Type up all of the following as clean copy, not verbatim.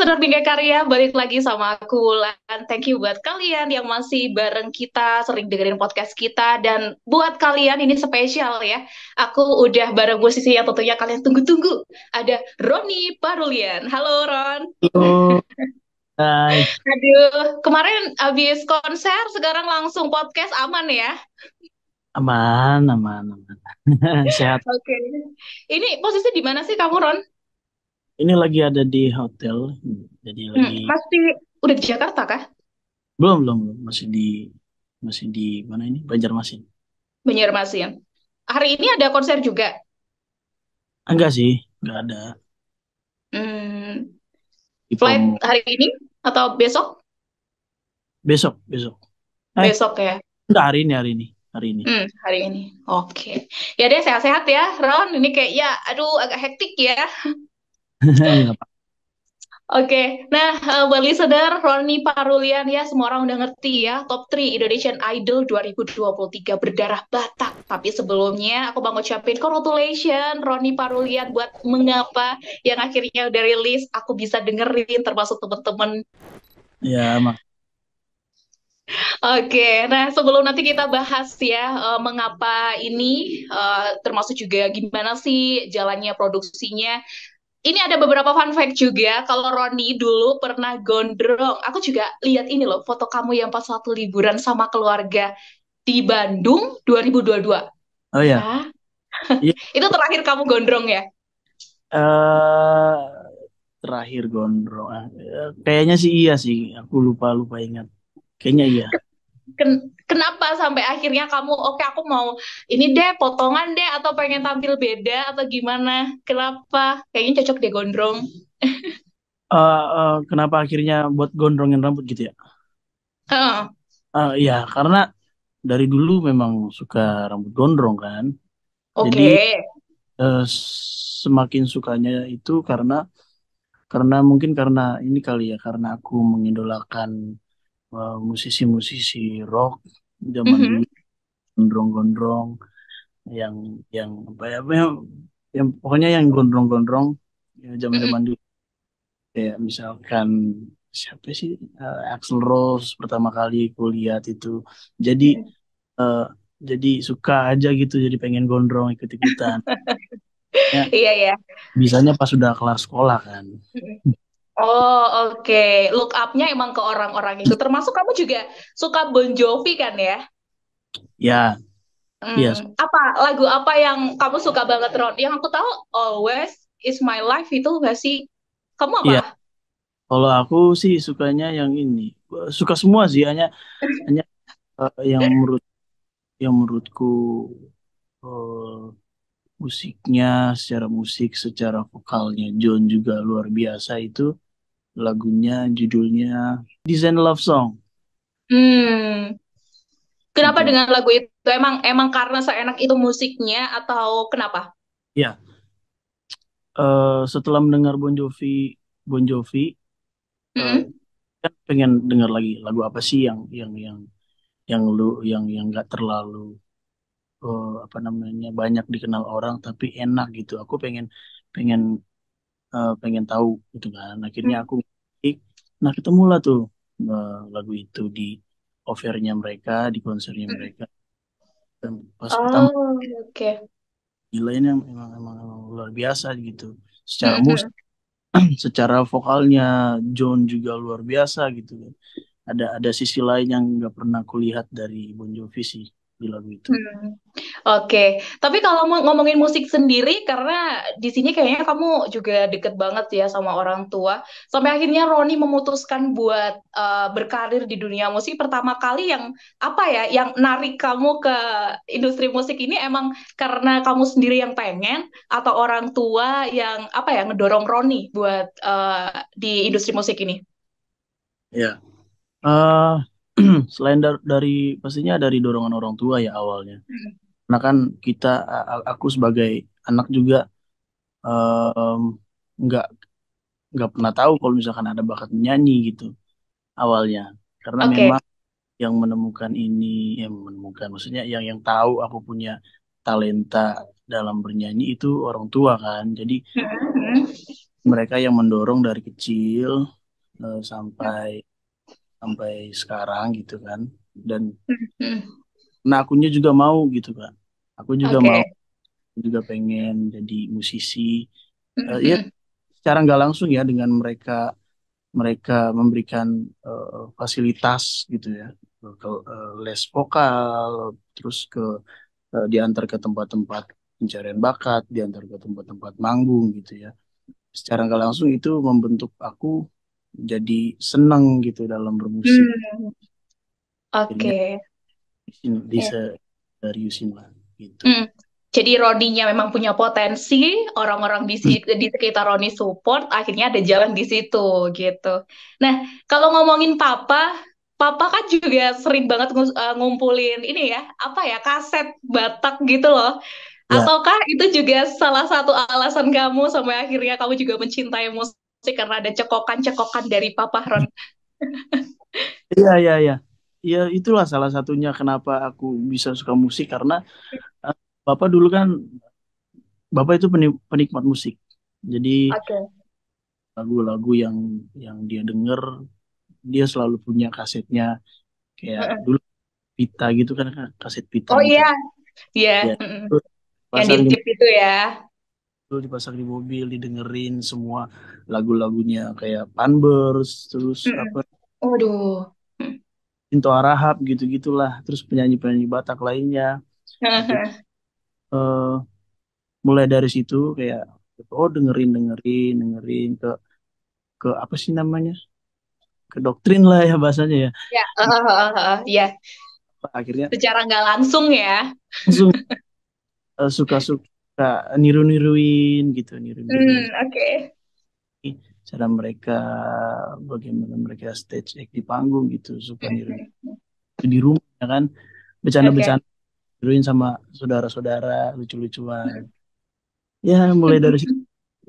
Listener Bingkai Karya, balik lagi sama aku Wulan. Thank you buat kalian yang masih bareng kita, sering dengerin podcast kita. Dan buat kalian ini spesial ya. Aku udah bareng musisi yang tentunya kalian tunggu-tunggu. Ada Roni Parulian. Halo Ron. Halo, hai. Aduh, kemarin habis konser, sekarang langsung podcast aman ya? Aman, aman, aman. Sehat. Oke. Ini posisi di mana sih kamu Ron? Ini lagi ada di hotel, jadi lagi Masih udah di Jakarta kah? belum, masih di mana ini? Banjarmasin. Banjarmasin. Hari ini ada konser juga. Enggak sih, enggak ada Hmm, di Flight promo. hari ini atau besok? Besok, besok. Besok ya. Enggak hari ini. Hari ini. Oke. Ya deh, sehat-sehat ya, Ron. Ini kayak ya, aduh agak hektik ya. Enggak apa. Oke. Nah, buat listener, Roni Parulian ya, semua orang udah ngerti ya, top 3 Indonesian Idol 2023 berdarah Batak. Tapi sebelumnya aku mau ngucapin congratulations Roni Parulian buat mengapa yang akhirnya udah rilis, aku bisa dengerin termasuk temen-temen. Ya, mak. Oke, nah sebelum nanti kita bahas ya mengapa ini, termasuk juga gimana sih jalannya produksinya. Ini ada beberapa fun fact juga. Kalau Roni dulu pernah gondrong. Aku juga lihat ini loh foto kamu yang pas waktu liburan sama keluarga di Bandung 2022. Oh ya. Ya, Iya, itu terakhir kamu gondrong ya. eh terakhir gondrong. Kayaknya sih iya sih. Aku lupa lupa ingat. Kayaknya iya. Kenapa sampai akhirnya kamu oke aku mau ini deh potongan deh atau pengen tampil beda atau gimana? Kenapa? Kayaknya cocok deh gondrong. Kenapa akhirnya buat gondrongin rambut gitu ya? Heeh. Iya, karena dari dulu memang suka rambut gondrong kan. Jadi Oke. semakin sukanya itu karena mungkin karena ini kali ya, karena aku mengidolakan musisi-musisi rock zaman dulu, Mhm. gondrong-gondrong yang yang apa ya, yang pokoknya yang gondrong-gondrong ya, Mhm. zaman-zaman dulu, kayak misalkan siapa sih, Axl Rose pertama kali kulihat itu. Jadi Mhm. eh, jadi suka aja gitu, jadi pengen gondrong ikut-ikutan. Ya, Iya ya. bisanya pas sudah kelar sekolah kan. Oh, oke. Look up-nya emang ke orang-orang itu. Termasuk kamu juga suka Bon Jovi kan ya? Ya, iya, Apa lagu apa yang kamu suka banget, Ron? Yang aku tahu Always Is My Life itu gak sih? Kamu iya. apa? Kalau aku sih sukanya yang ini. Suka semua sih, hanya yang menurutku eh, musiknya, secara musik, secara vokalnya John juga luar biasa itu. Lagunya judulnya Design Love Song Hmm, kenapa itu. dengan lagu itu? Emang emang karena seenak itu musiknya atau kenapa? Ya, setelah mendengar Bon Jovi, eh, Hmm, kan pengen dengar lagi lagu apa sih yang nggak terlalu apa namanya banyak dikenal orang tapi enak gitu. Aku pengen pengen pengen tahu gitu kan. Akhirnya aku ngetik. Nah, ketemulah tuh lagu itu di covernya mereka, di konsernya mereka. Dan pas pertama Oh, oke. gila, ini emang luar biasa gitu. Secara Hmm. musik, secara vokalnya John juga luar biasa gitu. Ada sisi lain yang nggak pernah kulihat dari Bon Jovi sih di lagu itu. Hmm. Oke, tapi kalau mau ngomongin musik sendiri, karena di sini kayaknya kamu juga deket banget ya sama orang tua, sampai akhirnya Roni memutuskan buat berkarir di dunia musik. Pertama kali yang apa ya, yang narik kamu ke industri musik ini emang karena kamu sendiri yang pengen, atau orang tua yang apa ya ngedorong Roni buat di industri musik ini? Ya. eh Selain pastinya dari dorongan orang tua ya awalnya. Karena kan aku sebagai anak juga em, nggak nggak pernah tahu kalau misalkan ada bakat menyanyi gitu awalnya. Karena Oke. memang yang menemukan ini, yang menemukan maksudnya yang tahu aku punya talenta dalam bernyanyi itu orang tua kan. Jadi Hmm. mereka yang mendorong dari kecil. sampai sampai sekarang gitu kan. Dan Mm-mm. nah akunya juga mau gitu kan. Aku juga mau, Oke. juga pengen jadi musisi. Ya Mm-mm. secara nggak langsung ya dengan mereka mereka memberikan fasilitas gitu ya, ke les vokal, terus diantar ke tempat-tempat pencarian bakat, diantar ke tempat-tempat manggung gitu ya. Secara nggak langsung itu membentuk aku jadi senang gitu dalam bermusik. Hmm. Akhirnya Oke. Ya. diseriusin lah gitu. Hmm. Jadi Roninya memang punya potensi, orang-orang di sekitar Roni support, akhirnya ada jalan di situ gitu. Nah, kalau ngomongin Papa kan juga sering banget ngumpulin ini ya, apa ya, kaset Batak gitu loh. Ya, Ataukah itu juga salah satu alasan kamu sampai akhirnya kamu juga mencintai musik karena ada cekokan-cekokan dari Papa Ron? iya, iya, iya. Ya itulah salah satunya kenapa aku bisa suka musik karena eh, Bapak dulu kan, Bapak itu penikmat musik. Jadi Oke. lagu-lagu yang dia denger, dia selalu punya kasetnya. Kayak Heeh. dulu pita gitu kan, kaset pita Oh gitu. iya, iya. Ya, Mm-mm. terus Yang di pasang di tip itu ya. dulu dipasang di mobil, didengerin semua lagu-lagunya kayak Panbers, terus Mm-mm. apa Waduh. Mm. Tinto Arahap gitu-gitulah, terus penyanyi-penyanyi Batak lainnya. Akhirnya eh, mulai dari situ kayak oh dengerin dengerin dengerin ke apa sih namanya, ke doktrin lah ya bahasanya ya. Ya, ya. Akhirnya Secara nggak langsung ya. langsung suka-suka niru-niruin gitu, niru-niruin Oke. cara mereka, bagaimana mereka stage act di panggung gitu, suka niru di rumah ya kan, Oke. bercanda-bercanda niruin sama saudara-saudara, lucu-lucuan. Ya mulai dari situ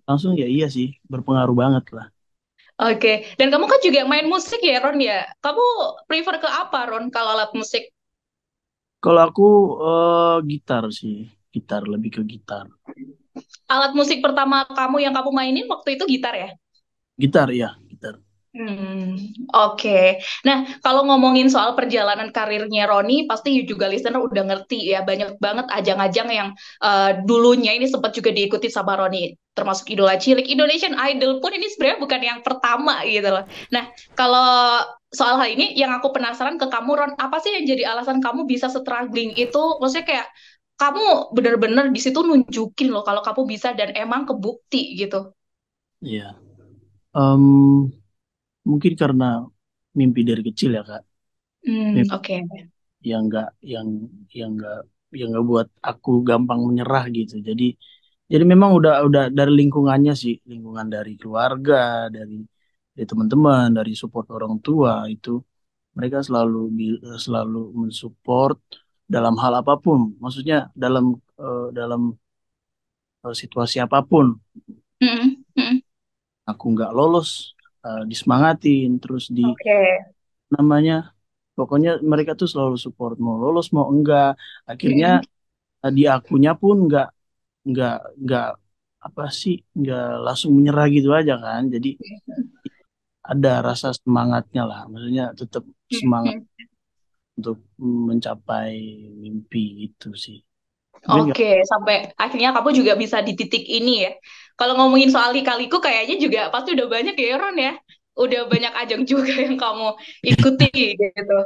langsung ya iya sih, berpengaruh banget lah. Oke. Dan kamu kan juga main musik ya, Ron ya? Kamu prefer ke apa, Ron, kalau alat musik? Kalau aku gitar sih, gitar, lebih ke gitar. Alat musik pertama kamu yang kamu mainin waktu itu gitar ya? Gitar ya, gitar. Oke. Nah, kalau ngomongin soal perjalanan karirnya Roni, pasti juga listener udah ngerti ya, banyak banget ajang-ajang yang dulunya ini sempat juga diikuti sama Roni, termasuk Idola Cilik, Indonesian Idol pun ini sebenarnya bukan yang pertama gitu loh. Nah, kalau soal hal ini, yang aku penasaran ke kamu, Ron, apa sih yang jadi alasan kamu bisa struggling itu? Maksudnya kayak kamu bener-bener di situ nunjukin loh kalau kamu bisa dan emang kebukti gitu. Iya. Em, Mungkin karena mimpi dari kecil ya Kak. Mimpi Oke. yang nggak yang yang nggak yang nggak buat aku gampang menyerah gitu. Jadi memang udah dari lingkungannya sih, lingkungan dari keluarga, dari dari teman-teman, dari support orang tua itu, mereka selalu mensupport dalam hal apapun. Maksudnya dalam situasi apapun. Mm, mm. Aku nggak lolos, disemangatin, terus di Oke. namanya, pokoknya mereka tuh selalu support mau lolos mau enggak. Akhirnya Mm. di akunya pun nggak nggak apa sih, nggak langsung menyerah gitu aja kan. Jadi ada rasa semangatnya lah, maksudnya tetap semangat Mm. untuk mencapai mimpi itu sih. Mungkin nggak. Oke, sampai akhirnya kamu juga bisa di titik ini ya. Kalau ngomongin soal lika-liku kayaknya juga pasti udah banyak ya, Ron ya. Udah banyak ajang juga yang kamu ikuti gitu.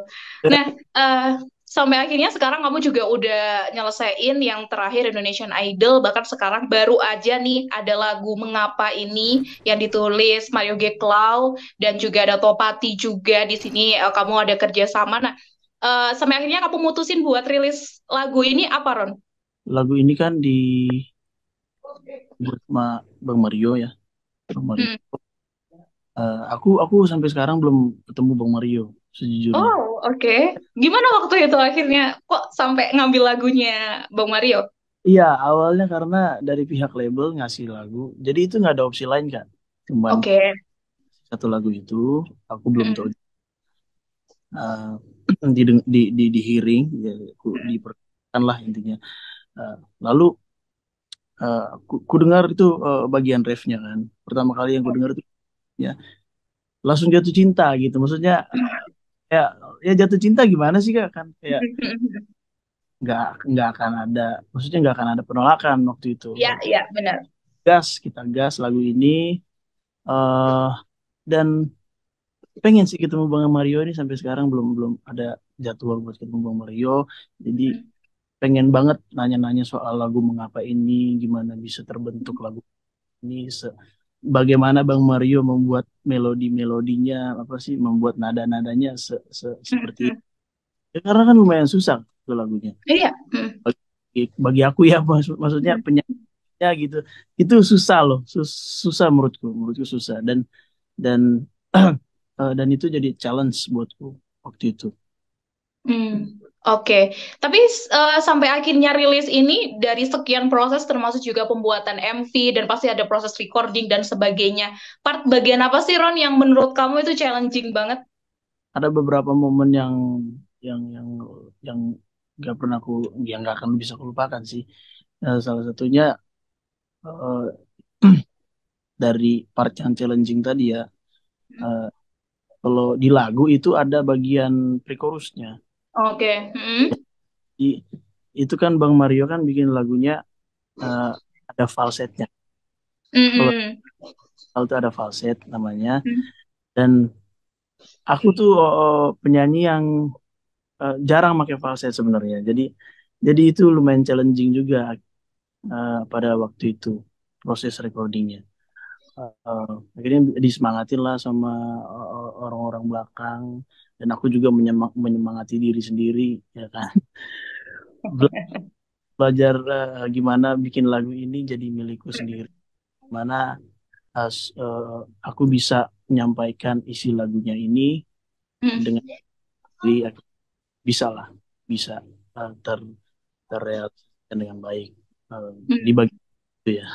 Nah, eh, sampai akhirnya sekarang kamu juga udah nyelesain yang terakhir Indonesian Idol, bahkan sekarang baru aja nih ada lagu Mengapa Ini yang ditulis Mario G. Clow dan juga ada Topati juga di sini, kamu ada kerjasama. Nah, sampai akhirnya kamu mutusin buat rilis lagu ini apa, Ron? Lagu ini kan buat sama Bang Mario ya, Bang Mario. Hmm. Aku sampai sekarang belum ketemu Bang Mario sejujurnya. Oh, oke. Gimana waktu itu akhirnya kok sampai ngambil lagunya Bang Mario? Iya, awalnya karena dari pihak label ngasih lagu, jadi itu nggak ada opsi lain kan. Cuman Oke. satu lagu itu, aku belum tahu, Mm. uh, di hearing, ya, aku diperkenalkan lah intinya. Uh, Lalu aku dengar itu bagian refnya kan. Pertama kali yang aku dengar itu ya, langsung jatuh cinta gitu. Maksudnya ya ya jatuh cinta gimana sih Kak? Kan kayak nggak nggak akan ada, maksudnya nggak akan ada penolakan waktu itu. Iya, iya, benar. Gas, kita gas lagu ini, eh dan pengen sih ketemu Bang Mario ini, sampai sekarang belum belum ada jadwal buat ketemu Bang Mario. Jadi pengen banget nanya-nanya soal lagu Mengapa Ini, gimana bisa terbentuk lagu ini, bagaimana Bang Mario membuat melodi-melodinya, apa sih, membuat nada-nadanya seperti itu. Ya, karena kan lumayan susah itu lagunya. Iya. Bagi aku ya, maksudnya penyanyinya gitu, itu susah loh, susah menurutku susah, dan dan itu jadi challenge buatku waktu itu. Oke. Tapi sampai akhirnya rilis ini dari sekian proses termasuk juga pembuatan MV dan pasti ada proses recording dan sebagainya. Part bagian apa sih Ron yang menurut kamu itu challenging banget? Ada beberapa momen yang yang yang nggak pernah aku, yang nggak akan bisa aku lupakan sih. Salah satunya, eh, dari part yang challenging tadi ya. eh, Kalau di lagu itu ada bagian pre-chorusnya. Oke. Jadi itu kan Bang Mario kan bikin lagunya, eh, ada falsetnya. Kalau Mm-mm. kalau itu ada falset namanya. Dan aku tuh penyanyi yang jarang pakai falset sebenarnya. Jadi itu lumayan challenging juga, pada waktu itu proses recordingnya. Akhirnya disemangatin lah sama orang-orang belakang, dan aku juga menyemangati diri sendiri, ya kan. Belajar gimana bikin lagu ini jadi milikku sendiri, mana aku bisa menyampaikan isi lagunya ini dengan diri aku, bisa lah, bisa ter terrealisasikan dengan baik, di bagian itu ya.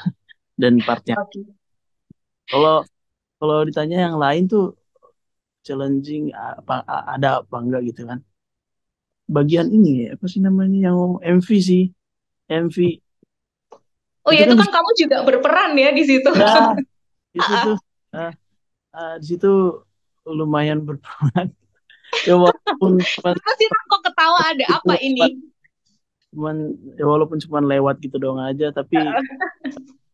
Dan partnya, Oke. kalau kalau ditanya yang lain tuh challenging apa, ada apa enggak gitu kan, bagian ini apa sih namanya, yang MV sih, MV Oh itu ya, kan itu kan kamu juga berperan ya di situ. ya itu tuh, eh, di situ lumayan berperan. Ya walaupun cuman Kenapa sih Ron kok ketawa, ada apa ini? cuman cuman ya walaupun cuman lewat gitu doang aja, tapi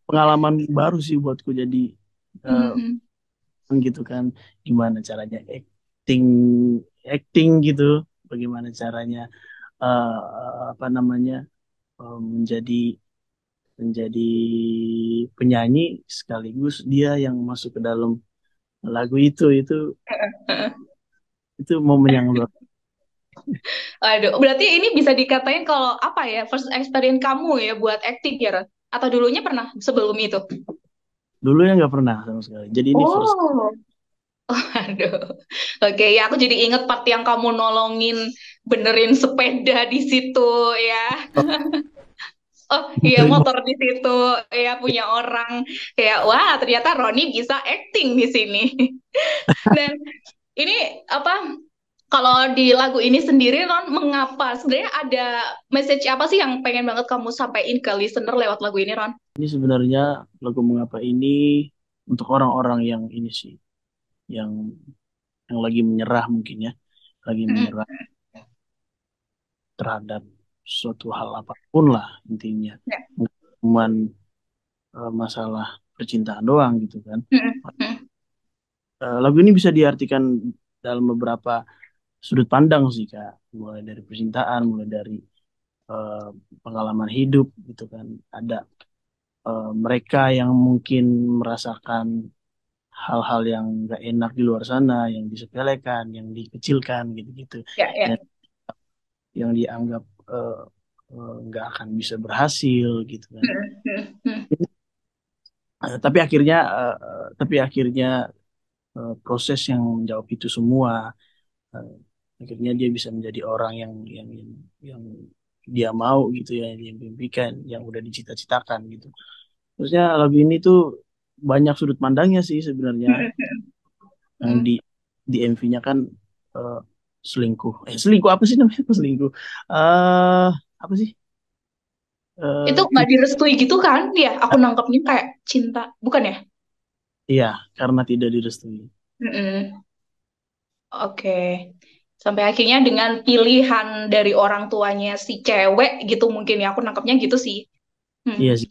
pengalaman baru sih buatku. Jadi eh, Mm-mm. gitu kan, gimana caranya acting, gitu, bagaimana caranya, apa namanya, menjadi menjadi penyanyi sekaligus dia yang masuk ke dalam lagu itu itu momen yang luar. Aduh, berarti ini bisa dikatain kalau apa ya, first experience kamu ya buat acting ya, Ron? Atau dulunya pernah sebelum itu? Dulu ya nggak pernah sama sekali, jadi ini first. Oh, aduh. Oke, ya aku jadi inget part yang kamu nolongin benerin sepeda di situ ya. Oh iya, Benerin. motor di situ ya, punya orang. Kayak wah, ternyata Roni bisa acting di sini. Dan ini apa, kalau di lagu ini sendiri Ron, mengapa sebenarnya ada message apa sih yang pengen banget kamu sampaikan ke listener lewat lagu ini Ron? Ini sebenarnya lagu Mengapa Ini untuk orang-orang yang ini sih, yang lagi menyerah mungkin ya, lagi Mm-mm. menyerah terhadap suatu hal apapun lah intinya. Ya. Bukan cuman masalah percintaan doang gitu kan. Mm-mm. Lagu ini bisa diartikan dalam beberapa sudut pandang sih Kak. Mulai dari percintaan, mulai dari eh, pengalaman hidup gitu kan. Ada mereka yang mungkin merasakan hal-hal yang nggak enak di luar sana, yang disepelekan, yang dikecilkan gitu-gitu, Ya, ya. dan yang dianggap nggak akan bisa berhasil gitu kan. Mm-mm. Tapi akhirnya proses yang menjawab itu semua, eh, akhirnya dia bisa menjadi orang yang dia mau gitu ya, yang dia impikan, yang udah dicita-citakan gitu. Terusnya lagu ini tuh banyak sudut pandangnya sih sebenarnya. Yang Mm. di MV-nya kan eh, selingkuh. Selingkuh apa sih namanya? Kok selingkuh? eh Apa sih? Itu nggak direstui gitu kan? Ya, aku nangkepnya kayak cinta, bukan ya? Iya, karena tidak direstui. Mm-mm. Oke. Sampai akhirnya dengan pilihan dari orang tuanya si cewek gitu mungkin ya, aku nangkepnya gitu sih. Hmm. Iya sih.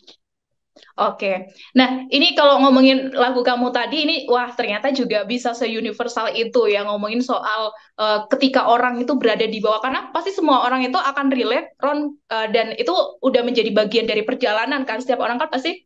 Oke. Nah, ini kalau ngomongin lagu kamu tadi, ini wah ternyata juga bisa se-universal itu ya ngomongin soal ketika orang itu berada di bawah. Karena pasti semua orang itu akan relate, Ron, dan itu udah menjadi bagian dari perjalanan kan. Setiap orang kan pasti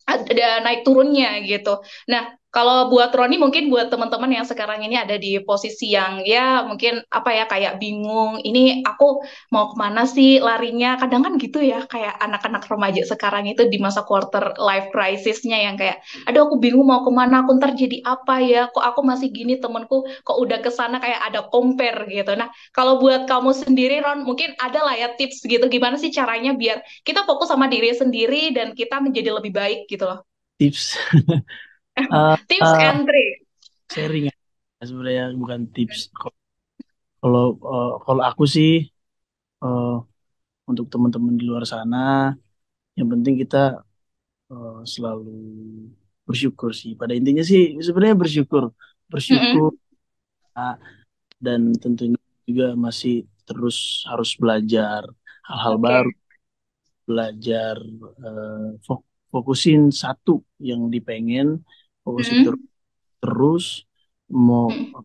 ada naik turunnya gitu. Nah, kalau buat Roni mungkin buat teman-teman yang sekarang ini ada di posisi yang ya mungkin apa ya kayak bingung, ini aku mau kemana sih larinya? Kadang kan gitu ya kayak anak-anak remaja sekarang itu di masa quarter life crisisnya yang kayak, aduh aku bingung mau kemana, aku ntar jadi apa ya? Kok aku masih gini temenku, kok udah kesana kayak ada compare gitu. Nah, kalau buat kamu sendiri Ron, mungkin ada lah ya tips gitu gimana sih caranya biar kita fokus sama diri sendiri dan kita menjadi lebih baik gitu loh. Tips. Eh, Tips eh, and trick. Sharing ya sebenarnya, bukan tips. Kalau kalau aku sih, eh, untuk teman-teman di luar sana, yang penting kita selalu bersyukur sih. Pada intinya sih sebenarnya bersyukur, bersyukur, Mm-mm. ah, dan tentunya juga masih terus harus belajar hal-hal baru, Oke. belajar, fokusin satu yang dipengen, fokusin Mm-mm. terus, mau Mm-mm.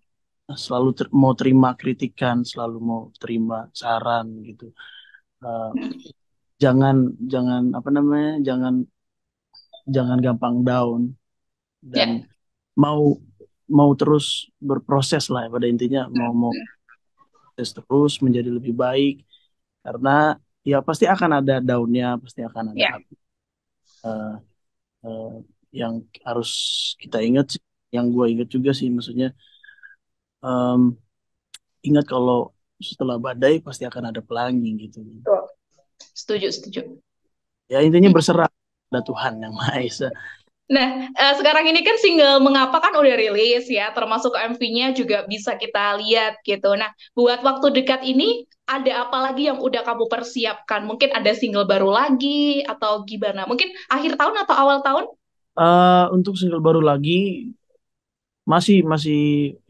selalu mau terima kritikan, selalu mau terima saran gitu. Eh, jangan jangan apa namanya, jangan jangan gampang down, dan Ya, mau mau terus berproses lah, pada intinya mau proses terus menjadi lebih baik, karena ya pasti akan ada downnya, pasti akan ada ya. up. Eh, eh, yang harus kita ingat sih, yang gue ingat juga sih, maksudnya, em, ingat kalau setelah badai pasti akan ada pelangi gitu. Tuh. Setuju, setuju. Ya intinya berserah pada Tuhan yang Maha Esa. Nah, sekarang ini kan single Mengapa kan udah rilis ya, termasuk MV-nya juga bisa kita lihat gitu. Nah, buat waktu dekat ini, ada apa lagi yang udah kamu persiapkan? Mungkin ada single baru lagi, atau gimana? Mungkin akhir tahun atau awal tahun? Untuk single baru lagi, masih masih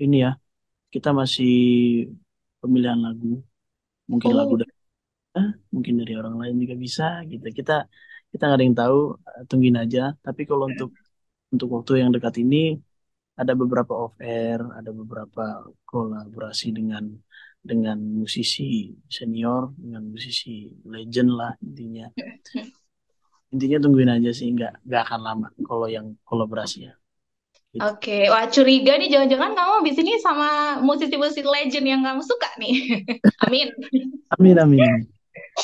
ini ya, kita masih pemilihan lagu, mungkin lagu Oh, dari, mungkin dari orang lain juga bisa gitu. Kita kita nggak ada yang tahu, tungguin aja. Tapi kalau untuk waktu yang dekat ini, ada beberapa off air, ada beberapa kolaborasi dengan musisi senior, dengan musisi legend lah intinya. Intinya tungguin aja sih, nggak akan lama kalau yang kolaborasi ya. Gitu. oke. Wah, curiga nih, jangan-jangan kamu di sini sama musisi-musisi legend yang kamu suka nih. Amin. Amin, amin, amin.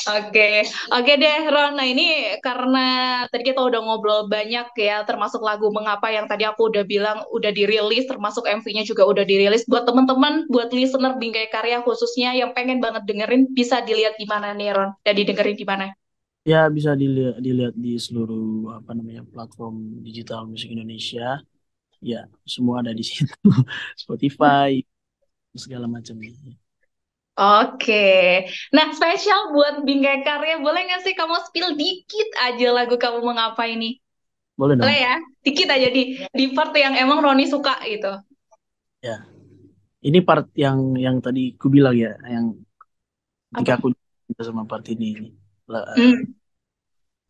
Oke, oke deh Ron. Nah ini karena tadi kita udah ngobrol banyak ya, termasuk lagu Mengapa yang tadi aku udah bilang udah dirilis, termasuk MV-nya juga udah dirilis. Buat teman-teman, buat listener Bingkai Karya khususnya yang pengen banget dengerin, bisa dilihat di mana nih Ron? Dan didengerin di mana? Ya bisa dilihat di seluruh apa namanya platform digital musik Indonesia. Ya semua ada di situ. Spotify segala macamnya. Oke, nah spesial buat Bingkai Karya, boleh nggak sih kamu spill dikit aja lagu kamu Mengapa ini? Boleh Boleh dong. ya, dikit aja di part yang emang Roni suka gitu. Ya, ini part yang tadi ku bilang ya, yang ketika Apa? aku cinta sama part ini. Lah, Hmm.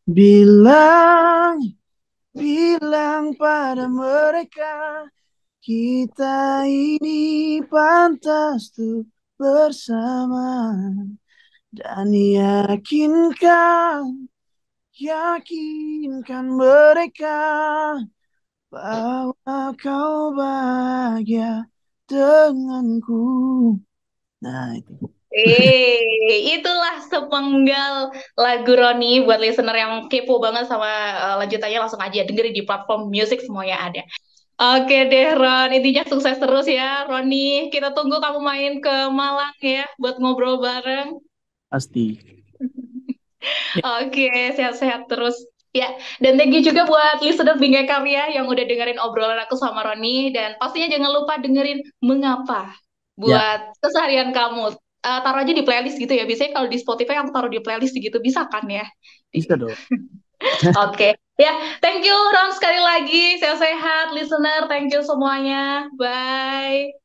bilang, bilang pada mereka, kita ini pantas tuh bersama, dan yakinkan mereka bahwa kau bahagia denganku. Nah, itu. Itulah sepenggal lagu Roni buat listener yang kepo banget sama lanjutannya langsung aja dengerin di platform musik semuanya ada. Oke deh Ron, intinya sukses terus ya Roni. Kita tunggu kamu main ke Malang ya buat ngobrol bareng. Pasti. Ya, Oke, sehat-sehat terus. Ya, dan thank you juga buat listener Bingkai Karya yang udah dengerin obrolan aku sama Roni. Dan pastinya jangan lupa dengerin Mengapa ya, buat keseharian kamu. Taruh aja di playlist gitu ya. Biasanya kalau di Spotify aku taruh di playlist gitu, bisa kan ya? bisa dong. Oke. Ya, thank you Ron sekali lagi. Sehat-sehat, listener. Thank you semuanya. Bye.